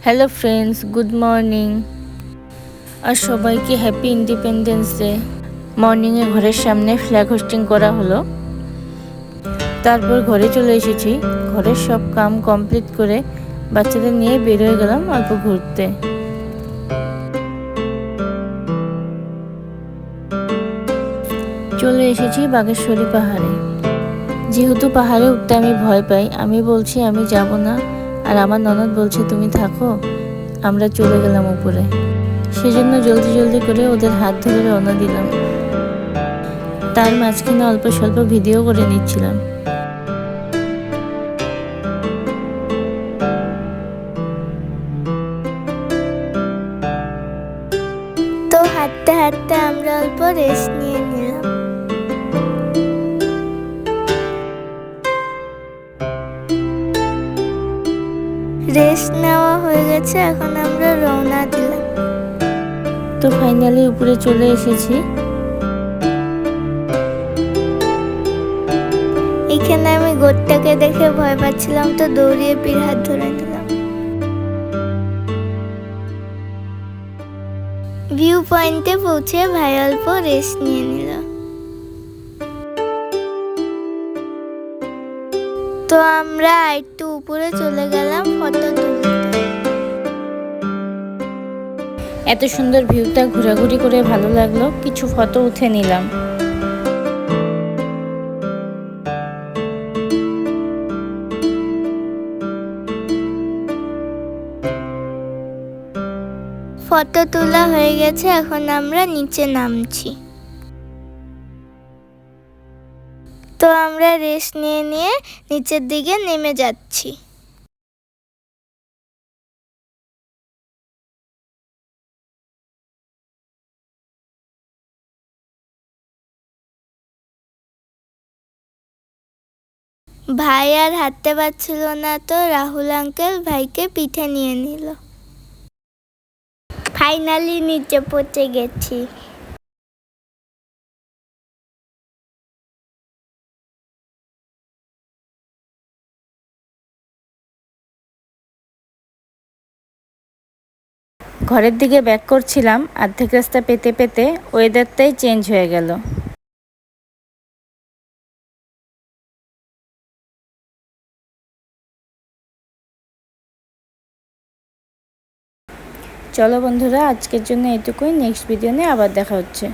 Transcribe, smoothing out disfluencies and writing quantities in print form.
Hello friends, good morning. আর সবাইকে happy independence day. মর্নিংয়ে ঘরের সামনে ফ্ল্যাগ হোস্টিং করা হলো। তারপর ঘরে চলে এসেছি। ঘরের সব কাম কমপ্লিট করে বাচ্চাদের নিয়ে বের হয়ে গেলাম অল্প ঘুরতে। চলে এসেছি বাগেশ্বরী পাহাড়ে। যেহেতু পাহাড়ে উঠতে আমি ভয় পাই, আমি বলছি আমি যাব না, আর আমার ননদ বলছে তুমি থাকো। আমরা চলে গেলাম উপরে। সেজন্য জলদি জলদি করে ওদের হাত ধরে রওনা দিলাম। তার মাঝখানে অল্প স্বল্প ভিডিও করে নিচ্ছিলাম। তো হাঁটতে হাঁটতে আমরা অল্প রেস্ট নিয়ে নিলাম। রেস্ট নেওয়া হয়ে গেছে, এখন আমরা রওনা দিলাম। তো ফাইনালি উপরে চলে এসেছি। এখানে আমি গোটটাকে দেখে ভয় পাচ্ছিলাম, তো দৌড়িয়ে পীর হাত ধরে নিলাম। ভিউ পয়েন্টে পৌঁছে ভাই অল্প রেস্ট নিয়ে নিল। তো আমরা একটু উপরে চলে গেলাম ফটো তুলতে। এত সুন্দর ভিউটা ঘোরাঘুরি করে ভালো লাগলো, কিছু ফটো উঠে নিলাম। ফটো তোলা হয়ে গেছে, এখন আমরা নিচে নামছি। তো আমরা রেস্ট নিয়ে নিয়ে নিচের দিকে নেমে যাচ্ছি। ভাই আর হাঁটতে পারছিল না, তো রাহুল আঙ্কেল ভাইকে পিঠে নিয়ে নিল। ফাইনালি নিচে পৌঁছে গেছি। ঘরের দিকে ব্যাক করছিলাম, অর্ধেক রাস্তা পেতে পেতে ওয়েদারটাই চেঞ্জ হয়ে গেল। চলো বন্ধুরা, আজকের জন্য এটুকুই। নেক্সট ভিডিও নিয়ে আবার দেখা হচ্ছে।